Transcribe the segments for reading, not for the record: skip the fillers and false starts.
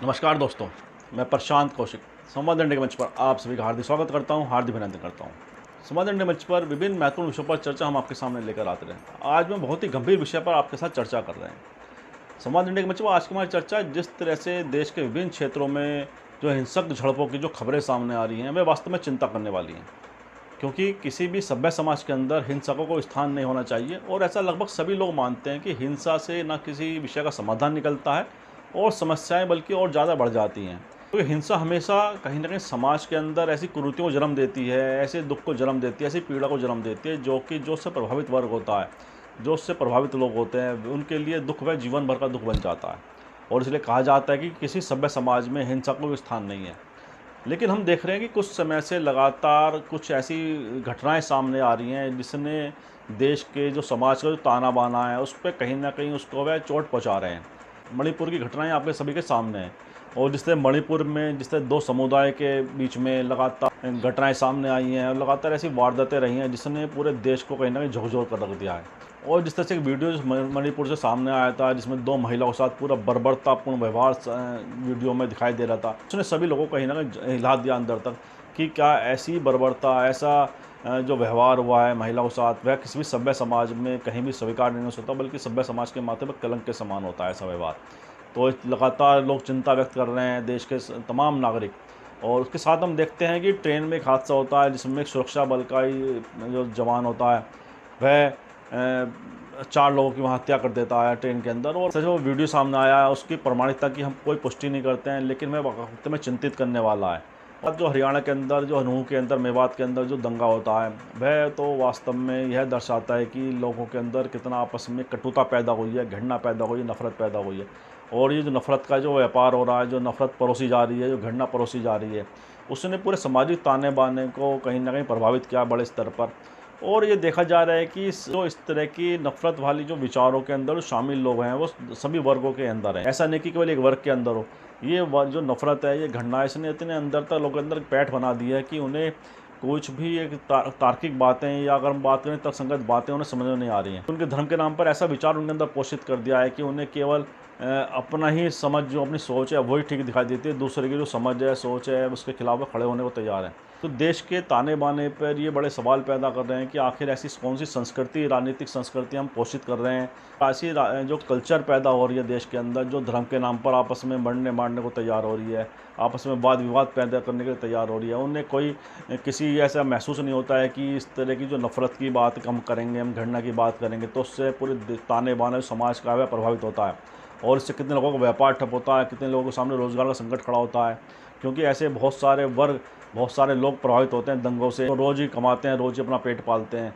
नमस्कार दोस्तों, मैं प्रशांत कौशिक संवाद इंडिया के मंच पर आप सभी का हार्दिक स्वागत करता हूं, हार्दिक अभिनंदन करता हूं। संवाद इंडिया मंच पर विभिन्न महत्वपूर्ण विषयों पर चर्चा हम आपके सामने लेकर आते रहे। आज मैं बहुत ही गंभीर विषय पर आपके साथ चर्चा कर रहे हैं। संवाद इंडिया के मंच पर आज की हमारी चर्चा जिस तरह से देश के विभिन्न क्षेत्रों में जो हिंसक झड़पों की जो खबरें सामने आ रही हैं, वे वास्तव में चिंता करने वाली हैं। क्योंकि किसी भी सभ्य समाज के अंदर हिंसकों को स्थान नहीं होना चाहिए और ऐसा लगभग सभी लोग मानते हैं कि हिंसा से ना किसी विषय का समाधान निकलता है और समस्याएं बल्कि और ज़्यादा बढ़ जाती हैं। तो हिंसा हमेशा कहीं ना कहीं समाज के अंदर ऐसी कुरीतियों को जन्म देती है, ऐसे दुख को जन्म देती है, ऐसी पीड़ा को जन्म देती है जो उससे प्रभावित वर्ग होता है, जो उससे प्रभावित लोग होते हैं, उनके लिए दुख वह जीवन भर का दुख बन जाता है। और इसलिए कहा जाता है कि किसी सभ्य समाज में हिंसा को भी स्थान नहीं है। लेकिन हम देख रहे हैं कि कुछ समय से लगातार कुछ ऐसी घटनाएं सामने आ रही हैं जिसने देश के जो समाज का जो ताना बाना है उस पर कहीं ना कहीं उसको वह चोट पहुंचा रहे हैं। मणिपुर की घटनाएं आपके सभी के सामने हैं और जिससे मणिपुर में जिससे दो समुदाय के बीच में लगातार घटनाएं सामने आई हैं और लगातार ऐसी वारदातें रही हैं जिसने पूरे देश को कहीं ना कहीं झकझोर कर रख दिया है। और जिस तरह से एक वीडियो मणिपुर से सामने आया था जिसमें दो महिलाओं के साथ पूरा बर्बरतापूर्ण व्यवहार वीडियो में दिखाई दे रहा था, उसने सभी लोगों को कहीं ना कहीं हिला दिया अंदर तक कि क्या ऐसी बर्बरता, ऐसा जो व्यवहार हुआ है महिलाओं के साथ, वह किसी भी सभ्य समाज में कहीं भी स्वीकार नहीं हो सकता, बल्कि सभ्य समाज के माथे पर कलंक के समान होता है ऐसा व्यवहार। तो लगातार लोग चिंता व्यक्त कर रहे हैं, देश के तमाम नागरिक। और उसके साथ हम देखते हैं कि ट्रेन में एक हादसा होता है जिसमें एक सुरक्षा बल का ही जो जवान होता है वह 4 लोगों की वहाँ हत्या कर देता है ट्रेन के अंदर। और जो वीडियो सामने आया है उसकी प्रमाणिकता की हम कोई पुष्टि नहीं करते हैं, लेकिन वह वक्त में चिंतित करने वाला है। और जो हरियाणा के अंदर, जो हनूह के अंदर, मेवात के अंदर जो दंगा होता है वह तो वास्तव में यह दर्शाता है कि लोगों के अंदर कितना आपस में कटुता पैदा हुई है, घृणा पैदा हुई है, नफरत पैदा हुई है। और ये जो नफरत का जो व्यापार हो रहा है, जो नफरत परोसी जा रही है, जो घृणा परोसी जा रही है, उसने पूरे सामाजिक ताने बाने को कहीं ना कहीं प्रभावित किया बड़े स्तर पर। और ये देखा जा रहा है कि जो इस तरह की नफ़रत वाली जो विचारों के अंदर शामिल लोग हैं वो सभी वर्गों के अंदर हैं। ऐसा नहीं कि केवल एक वर्ग के अंदर हो। ये जो नफ़रत है, ये घटना, इसने इतने अंदर तक लोगों के अंदर पैठ बना दी है कि उन्हें कुछ भी एक तार्किक बातें या अगर हम बात करें तर्कसंगत बातें उन्हें समझ में नहीं आ रही हैं। उनके धर्म के नाम पर ऐसा विचार उनके अंदर पोषित कर दिया है कि उन्हें केवल अपना ही समझ, जो अपनी सोच है वही ठीक दिखाई देती है, दूसरे की जो समझ है, सोच है, उसके खिलाफ वो खड़े होने को तैयार हैं। तो देश के ताने बाने पर ये बड़े सवाल पैदा कर रहे हैं कि आखिर ऐसी कौन सी संस्कृति, राजनीतिक संस्कृति हम पोषित कर रहे हैं। ऐसी जो कल्चर पैदा हो रही है देश के अंदर, जो धर्म के नाम पर आपस में मरने मारने को तैयार हो रही है, आपस में वाद विवाद पैदा करने के लिए तैयार हो रही है। उन्हें कोई किसी ऐसा महसूस नहीं होता है कि इस तरह की जो नफ़रत की बात हम करेंगे, हम घृणा की बात करेंगे तो उससे पूरे ताने बाने समाज का वह प्रभावित होता है और इससे कितने लोगों का व्यापार ठप होता है, कितने लोगों के सामने रोज़गार का संकट खड़ा होता है। क्योंकि ऐसे बहुत सारे वर्ग, बहुत सारे लोग प्रभावित होते हैं दंगों से, तो रोज़ ही कमाते हैं, रोज़ ही अपना पेट पालते हैं।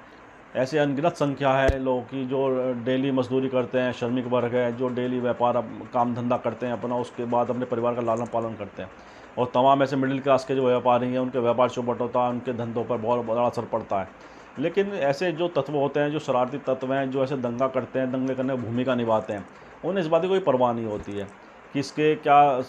ऐसे अनगिनत संख्या है लोगों की जो डेली मजदूरी करते हैं, श्रमिक वर्ग है जो डेली व्यापार काम धंधा करते हैं अपना, उसके बाद अपने परिवार का लालन पालन करते हैं। और तमाम ऐसे मिडिल क्लास के जो व्यापारी हैं उनके व्यापार चौपट होता है, उनके धंधों पर बहुत बड़ा असर पड़ता है। लेकिन ऐसे जो तत्व होते हैं, जो शरारती तत्व हैं, जो ऐसे दंगा करते हैं, दंगे करने की भूमिका निभाते हैं, उन्हें इस बात की कोई परवाह नहीं होती है कि इसके क्या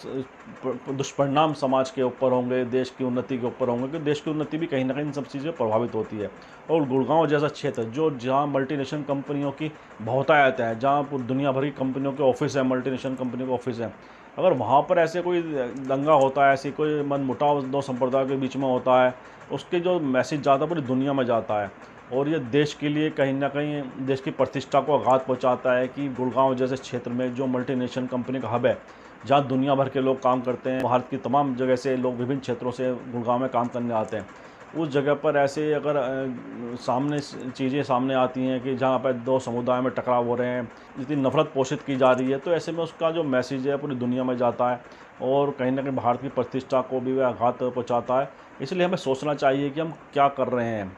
दुष्परिणाम समाज के ऊपर होंगे, देश की उन्नति के ऊपर होंगे, क्योंकि देश की उन्नति भी कहीं ना कहीं इन सब चीज़ें प्रभावित होती है। और गुड़गांव जैसा क्षेत्र जहाँ मल्टीनेशनल कंपनियों की बहुतायत है, जहाँ दुनिया भर की कंपनियों के ऑफिस है, मल्टीनेशनल कंपनियों के ऑफिस हैं, अगर वहाँ पर ऐसे कोई दंगा होता है, ऐसी कोई मनमुटाव दो संप्रदायों के बीच में होता है, उसके जो मैसेज जाता है पूरी दुनिया में जाता है। और ये देश के लिए कहीं ना कहीं देश की प्रतिष्ठा को आघात पहुंचाता है कि गुड़गांव जैसे क्षेत्र में जो मल्टीनेशनल कंपनी का हब है, जहां दुनिया भर के लोग काम करते हैं, भारत की तमाम जगह से लोग विभिन्न क्षेत्रों से गुड़गांव में काम करने आते हैं, उस जगह पर ऐसे अगर सामने चीज़ें सामने आती हैं कि जहाँ पर दो समुदाय में टकराव हो रहे हैं, इतनी नफरत पोषित की जा रही है, तो ऐसे में उसका जो मैसेज है पूरी दुनिया में जाता है और कहीं ना कहीं भारत की प्रतिष्ठा को भी वह आघात पहुँचाता है। इसलिए हमें सोचना चाहिए कि हम क्या कर रहे हैं।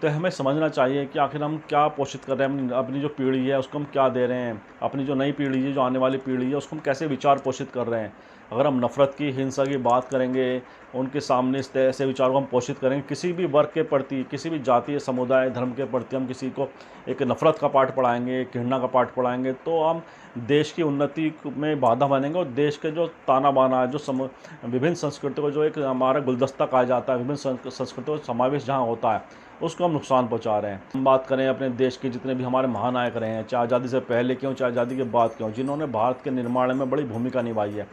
तो हमें समझना चाहिए कि आखिर हम क्या पोषित कर रहे हैं, अपनी जो पीढ़ी है उसको हम क्या दे रहे हैं, अपनी जो नई पीढ़ी है, जो आने वाली पीढ़ी है, उसको हम कैसे विचार पोषित कर रहे हैं। अगर हम नफ़रत की, हिंसा की बात करेंगे, उनके सामने इस तरह ऐसे विचारों को हम पोषित करेंगे, किसी भी वर्ग के प्रति, किसी भी जातीय समुदाय धर्म के प्रति हम किसी को एक नफ़रत का पाठ पढ़ाएंगे, घृणा का पाठ पढ़ाएंगे, तो हम देश की उन्नति में बाधा बनेंगे। और देश के जो ताना बाना है, जो विभिन्न संस्कृतियों को जो एक हमारा गुलदस्ता कहा जाता है, विभिन्न संस्कृतियों का समावेश जहाँ होता है, उसको हम नुकसान पहुंचा रहे हैं। हम बात करें अपने देश के जितने भी हमारे महानायक रहे हैं, चाहे आज़ादी से पहले क्यों, चाहे आज़ादी के बाद क्यों, जिन्होंने भारत के निर्माण में बड़ी भूमिका निभाई है,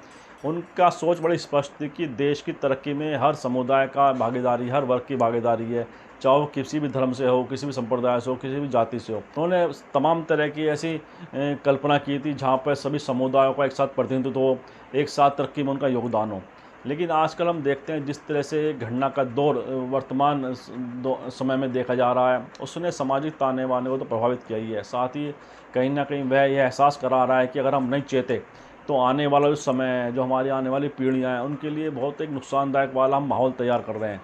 उनका सोच बड़ी स्पष्ट थी कि देश की तरक्की में हर समुदाय का भागीदारी, हर वर्ग की भागीदारी है, चाहे वो किसी भी धर्म से हो, किसी भी संप्रदाय से हो, किसी भी जाति से हो। उन्होंने तमाम तरह की ऐसी कल्पना की थी जहाँ पर सभी समुदायों का एक साथ प्रतिनिधित्व हो, एक साथ तरक्की में उनका योगदान हो। लेकिन आजकल हम देखते हैं जिस तरह से घृणा का दौर वर्तमान समय में देखा जा रहा है, उसने सामाजिक ताने बाने को तो प्रभावित किया ही है, साथ ही कहीं ना कहीं वह यह एहसास करा रहा है कि अगर हम नहीं चेते तो आने वाला जो समय है, जो हमारी आने वाली पीढ़ियाँ हैं, उनके लिए बहुत एक नुकसानदायक वाला हम माहौल तैयार कर रहे हैं।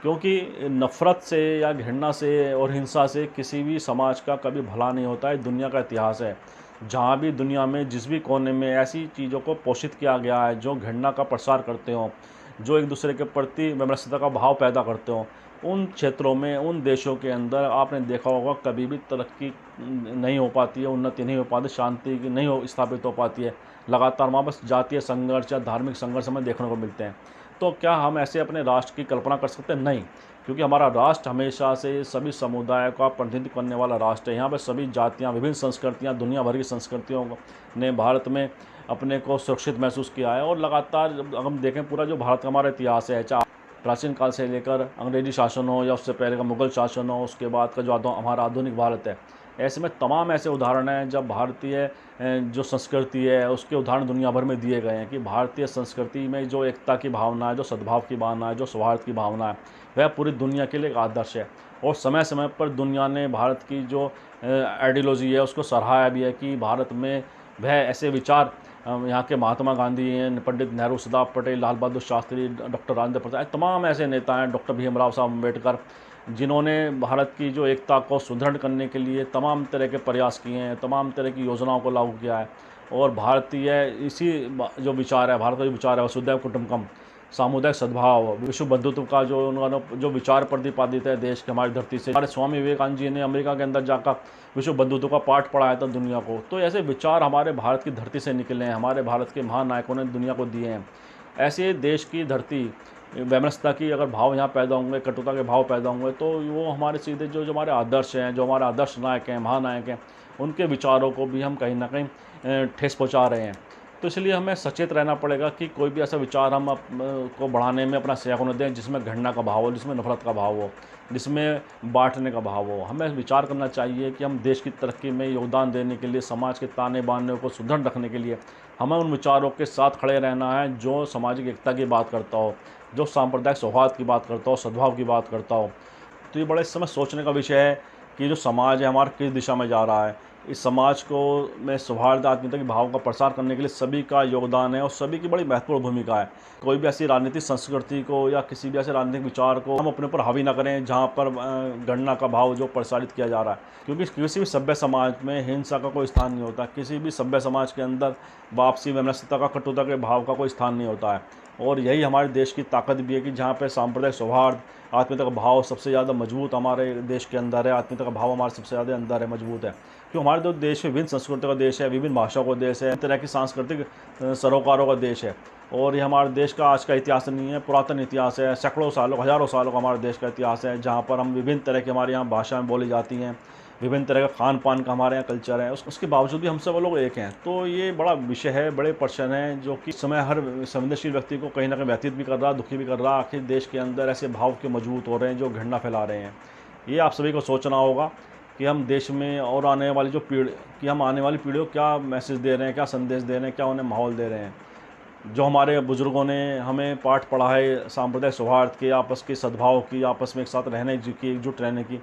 क्योंकि नफ़रत से या घृणा से और हिंसा से किसी भी समाज का कभी भला नहीं होता है। दुनिया का इतिहास है, जहाँ भी दुनिया में जिस भी कोने में ऐसी चीज़ों को पोषित किया गया है जो घृणा का प्रसार करते हों, जो एक दूसरे के प्रति वैमनस्यता का भाव पैदा करते हों, उन क्षेत्रों में, उन देशों के अंदर आपने देखा होगा कभी भी तरक्की नहीं हो पाती है, उन्नति नहीं हो पाती, शांति की नहीं हो स्थापित हो पाती है। लगातार वहाँ बस जातीय संघर्ष या धार्मिक संघर्ष हमें देखने को मिलते हैं। तो क्या हम ऐसे अपने राष्ट्र की कल्पना कर सकते हैं? नहीं, क्योंकि हमारा राष्ट्र हमेशा से सभी समुदायों का प्रतिनिधित्व करने वाला राष्ट्र है। यहाँ पर सभी जातियाँ, विभिन्न संस्कृतियाँ, दुनिया भर की संस्कृतियों ने भारत में अपने को सुरक्षित महसूस किया है। और लगातार जब हम देखें पूरा जो भारत का हमारा इतिहास है, चाहे प्राचीन काल से लेकर अंग्रेजी शासन हो या उससे पहले का मुगल शासन हो, उसके बाद का जो हमारा आधुनिक भारत है, ऐसे में तमाम ऐसे उदाहरण हैं जब भारतीय जो संस्कृति है उसके उदाहरण दुनिया भर में दिए गए हैं कि भारतीय संस्कृति में जो एकता की भावना है, जो सद्भाव की भावना है, जो सौहार्द की भावना है, वह पूरी दुनिया के लिए एक आदर्श है। और समय समय पर दुनिया ने भारत की जो आइडियोलॉजी है उसको सराहाया भी है कि भारत में वह ऐसे विचार, यहाँ के महात्मा गांधी हैं, पंडित नेहरू, सरदार पटेल, लाल बहादुर शास्त्री, डॉक्टर राजेंद्र प्रसाद, तमाम ऐसे नेता हैं, डॉक्टर भीमराव साहब अम्बेडकर, जिन्होंने भारत की जो एकता को सुदृढ़ करने के लिए तमाम तरह के प्रयास किए हैं, तमाम तरह की योजनाओं को लागू किया है। और भारतीय इसी जो विचार है, भारत का जो विचार है, वसुधैव कुटुंबकम, सामुदायिक सद्भाव, विश्व बंधुत्व का जो उन्होंने जो विचार प्रतिपादित है देश के हमारी धरती से, हमारे स्वामी विवेकानंद जी ने अमेरिका के अंदर जाकर विश्व बंधुत्व का पाठ पढ़ाया था दुनिया को। तो ऐसे विचार हमारे भारत की धरती से निकले हैं, हमारे भारत के महान नायकों ने दुनिया को दिए हैं। ऐसे देश की धरती, वैमनस्यता की अगर भाव यहाँ पैदा होंगे, कटुता के भाव पैदा होंगे, तो वो हमारे सीधे जो जो हमारे आदर्श हैं, जो हमारे आदर्श नायक हैं, महानायक हैं, उनके विचारों को भी हम कहीं ना कहीं ठेस पहुँचा रहे हैं। तो इसलिए हमें सचेत रहना पड़ेगा कि कोई भी ऐसा विचार हम को बढ़ाने में अपना सहयोग न दें जिसमें घृणा का भाव हो, जिसमें नफरत का भाव हो, जिसमें बांटने का भाव हो। हमें विचार करना चाहिए कि हम देश की तरक्की में योगदान देने के लिए, समाज के ताने बाने को सुदृढ़ रखने के लिए हमें उन विचारों के साथ खड़े रहना है जो सामाजिक एकता की बात करता हो, जो सांप्रदायिक सौहार्द की बात करता हो, सद्भाव की बात करता हो। तो ये बड़ा इस समय सोचने का विषय है कि जो समाज है हमारा किस दिशा में जा रहा है। इस समाज को में सौहार्द, आत्मीयता के भाव का प्रसार करने के लिए सभी का योगदान है और सभी की बड़ी महत्वपूर्ण भूमिका है। कोई भी ऐसी राजनीतिक संस्कृति को या किसी भी ऐसे राजनीतिक विचार को हम अपने ऊपर हावी ना करें जहाँ पर गणना का भाव जो प्रसारित किया जा रहा है, क्योंकि किसी भी सभ्य समाज में हिंसा का कोई स्थान नहीं होता। किसी भी सभ्य समाज के अंदर वापसी, वैमनस्यता का, कटुता के भाव का कोई स्थान नहीं होता है। और यही हमारे देश की ताकत भी है कि जहाँ पे सांप्रदायिक सौहार्द, आत्मीयता का भाव सबसे ज़्यादा मजबूत हमारे देश के अंदर है, आत्मीयता का भाव हमारे सबसे ज़्यादा अंदर है, मजबूत है। क्यों हमारे जो देश में विभिन्न संस्कृतियों का देश है, विभिन्न भाषाओं का देश है, तरह की सांस्कृतिक सरोकारों का देश है। और ये हमारे देश का आज का इतिहास नहीं है, पुरातन इतिहास है, सैकड़ों सालों, हज़ारों सालों का हमारे देश का इतिहास है, जहाँ पर हम विभिन्न तरह की हमारे यहाँ भाषाएँ बोली जाती हैं, विभिन्न तरह का खान पान का हमारे यहाँ कल्चर है। उसके बावजूद भी हम सब लोग एक हैं। तो ये बड़ा विषय है, बड़े प्रश्न हैं जो कि समय हर संवेदनशील व्यक्ति को कहीं ना कहीं व्यतीत भी कर रहा, दुखी भी कर रहा। आखिर देश के अंदर ऐसे भाव क्यों मजबूत हो रहे हैं जो घृणा फैला रहे हैं। ये आप सभी को सोचना होगा कि हम देश में और आने वाली जो पीढ़ी, कि हम आने वाली पीढ़ियों को क्या मैसेज दे रहे हैं, क्या संदेश दे रहे हैं, क्या उन्हें माहौल दे रहे हैं। जो हमारे बुज़ुर्गों ने हमें पाठ पढ़ा है सांप्रदायिक सौहार्द के, आपस के सद्भाव की, आपस में एक साथ रहने की, एकजुट रहने की,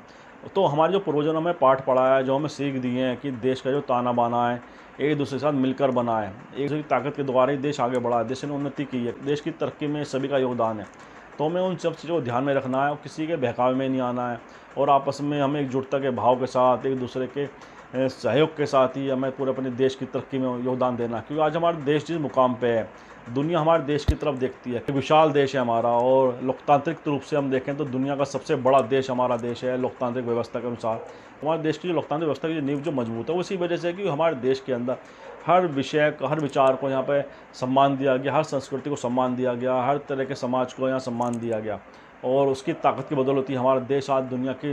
तो हमारे जो पूर्वजों ने हमें पाठ पढ़ा है, जो हमें सीख दी है कि देश का जो ताना बाना है एक दूसरे के साथ मिलकर बना है, एक दूसरे की ताकत के द्वारा ही देश आगे बढ़ा है, देश ने उन्नति की है, देश की तरक्की में सभी का योगदान है। तो हमें उन सब चीज़ों को ध्यान में रखना है और किसी के बहकावे में नहीं आना है। और आपस में हमें एकजुटता के भाव के साथ, एक दूसरे के सहयोग के साथ ही हमें पूरे अपने देश की तरक्की में योगदान देना। क्योंकि आज हमारा देश जिस मुकाम पे है, दुनिया हमारे देश की तरफ देखती है। विशाल देश है हमारा और लोकतांत्रिक रूप से हम देखें तो दुनिया का सबसे बड़ा देश हमारा देश है लोकतांत्रिक व्यवस्था के अनुसार। हमारे देश की जो लोकतांत्रिक व्यवस्था की नींव जो मजबूत है, उसी वजह से कि हमारे देश के अंदर हर विषय को, हर विचार को यहाँ पे सम्मान दिया गया, हर संस्कृति को सम्मान दिया गया, हर तरह के समाज को यहाँ सम्मान दिया गया। और उसकी ताकत की बदौलत ही हमारा देश आज दुनिया के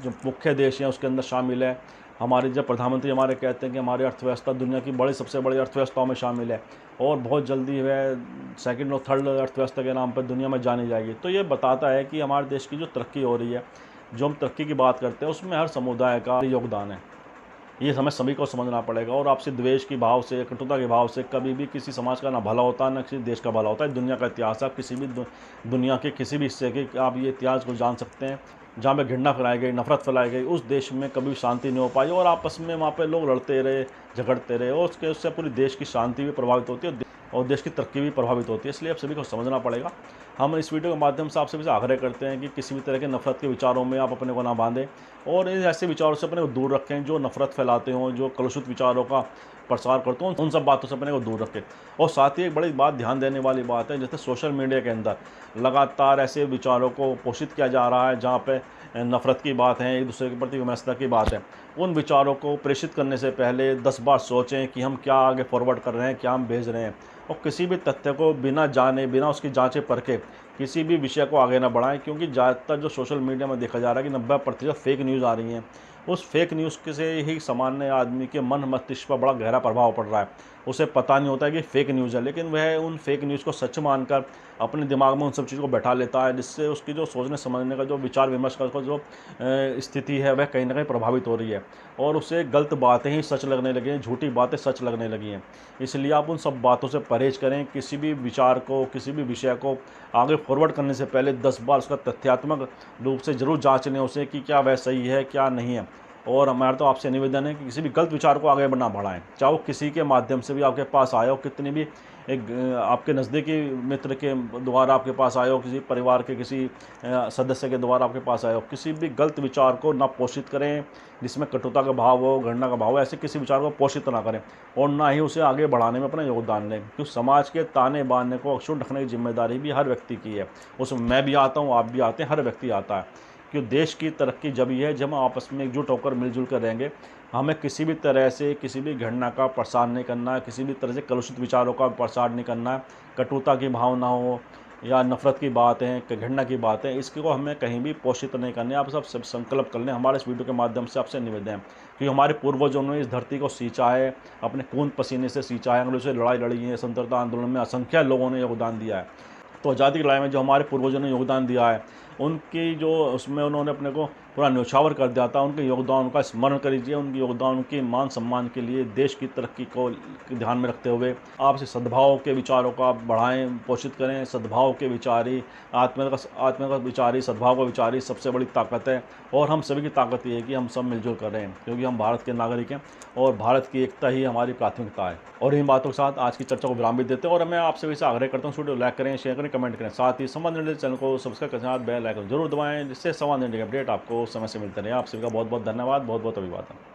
जो मुख्य देश हैं उसके अंदर शामिल है। हमारे जब प्रधानमंत्री हमारे कहते हैं कि हमारी अर्थव्यवस्था दुनिया की बड़ी सबसे बड़ी अर्थव्यवस्थाओं में शामिल है और बहुत जल्दी वह सेकंड और थर्ड अर्थव्यवस्था के नाम पर दुनिया में जानी जाएगी, तो ये बताता है कि हमारे देश की जो तरक्की हो रही है, जो हम तरक्की की बात करते हैं, उसमें हर समुदाय का योगदान है। ये हमें सभी को समझना पड़ेगा। और आपसी द्वेष की भाव से, कटुता के भाव से कभी भी किसी समाज का ना भला होता है, ना किसी देश का भला होता है। दुनिया का इतिहास, आप किसी भी दुनिया के किसी भी हिस्से के आप ये इतिहास को जान सकते हैं, जहाँ पे घृणा फैलाई गई, नफरत फैलाई गई, उस देश में कभी शांति नहीं हो पाई और आपस में वहाँ पे लोग लड़ते रहे, झगड़ते रहे और उससे पूरी देश की शांति भी प्रभावित होती है और देश की तरक्की भी प्रभावित होती है। इसलिए आप सभी को समझना पड़ेगा। हम इस वीडियो के माध्यम से आप सभी से आग्रह करते हैं कि किसी भी तरह के नफरत के विचारों में आप अपने को ना बांधें और इन ऐसे विचारों से अपने को दूर रखें जो नफरत फैलाते हों, जो कलुषित विचारों का प्रसार करते हों, उन सब बातों से अपने को दूर रखें। और साथ ही एक बड़ी बात ध्यान देने वाली बात है, जैसे सोशल मीडिया के अंदर लगातार ऐसे विचारों को पोषित किया जा रहा है जहाँ पे नफरत की बात है, एक दूसरे के प्रति विमर्शता की बात है। उन विचारों को प्रेषित करने से पहले 10 बार सोचें कि हम क्या आगे फॉरवर्ड कर रहे हैं, क्या हम भेज रहे हैं। और किसी भी तथ्य को बिना जाने, बिना उसकी जांचे परखे किसी भी विषय को आगे ना बढ़ाएं, क्योंकि ज़्यादातर जो सोशल मीडिया में देखा जा रहा है कि 90% फेक न्यूज़ आ रही हैं। उस फेक न्यूज़ के से ही सामान्य आदमी के मन मस्तिष्क पर बड़ा गहरा प्रभाव पड़ रहा है। उसे पता नहीं होता है कि फेक न्यूज़ है, लेकिन वह उन फेक न्यूज़ को सच मानकर अपने दिमाग में उन सब चीज़ों को बैठा लेता है, जिससे उसकी जो सोचने समझने का, जो विचार विमर्श का जो स्थिति है, वह कहीं ना कहीं प्रभावित हो रही है और उसे गलत बातें ही सच लगने लगी हैं, झूठी बातें सच लगने लगी हैं। इसलिए आप उन सब बातों से परहेज करें। किसी भी विचार को, किसी भी विषय को आगे फॉरवर्ड करने से पहले 10 बार उसका तथ्यात्मक रूप से ज़रूर जांच लें उसे कि क्या वह सही है, क्या नहीं है। और हमारा तो आपसे निवेदन है कि किसी भी गलत विचार को आगे ना बढ़ाएं, चाहे वो किसी के माध्यम से भी आपके पास आए हो, कितनी भी एक आपके नज़दीकी मित्र के द्वारा आपके पास आए हो, किसी परिवार के किसी सदस्य के द्वारा आपके पास आए हो। किसी भी गलत विचार को ना पोषित करें जिसमें कटुता का भाव हो, घृणा का भाव हो। ऐसे किसी विचार को पोषित ना करें और ना ही उसे आगे बढ़ाने में अपना योगदान लें, क्योंकि समाज के ताने बांधने को अक्षुण्ण रखने की जिम्मेदारी भी हर व्यक्ति की है। उसमें मैं भी आता हूँ, आप भी आते हैं, हर व्यक्ति आता है। कि देश की तरक्की जब ये है जब हम आपस में एकजुट होकर मिलजुल कर रहेंगे। हमें किसी भी तरह से किसी भी घटना का प्रसार नहीं करना है, किसी भी तरह से कलुषित विचारों का प्रसार नहीं करना है। कटुता की भावना हो या नफरत की बात है, घृणा की बात है, इसको हमें कहीं भी पोषित नहीं करनी है। आप सब संकल्प कर लें। हमारे इस वीडियो के माध्यम से आपसे निवेदन है कि हमारे पूर्वजों ने इस धरती को सींचा है, अपने खून पसीने से सींचा है, अंग्रेजों से लड़ाई लड़ी है, स्वतंत्रता आंदोलन में असंख्य लोगों ने योगदान दिया है। तो आज़ादी की लड़ाई में जो हमारे पूर्वजों ने योगदान दिया है, उनकी जो उसमें उन्होंने अपने को पूरा न्यौछावर कर दिया था, उनके योगदान का स्मरण करिए। उनके योगदान, उनके मान सम्मान के लिए देश की तरक्की को ध्यान में रखते हुए आपसे सद्भाव के विचारों को आप बढ़ाएं, पोषित करें। सद्भाव के विचारी, आत्मा का विचारी, सद्भाव का विचारी सबसे बड़ी ताकत है। और हम सभी की ताकत ये है कि हम सब मिलजुल कर रहे हैं, क्योंकि हम भारत के नागरिक हैं और भारत की एकता ही हमारी प्राथमिकता है। और इन बातों के साथ आज की चर्चा को विराम भी देते हैं और मैं आपसे वैसे आग्रह करता हूँ, वीडियो लाइक करें, शेयर करें, कमेंट करें। साथ ही संवाद इंडिया चैनल को सब्सक्राइब करें, साथ बेल आइकन जरूर दबाएं, जिससे संवाद इंडिया के अपडेट आपको समय से मिलते रहे। आप सभी का बहुत बहुत धन्यवाद, बहुत बहुत अभिवादन।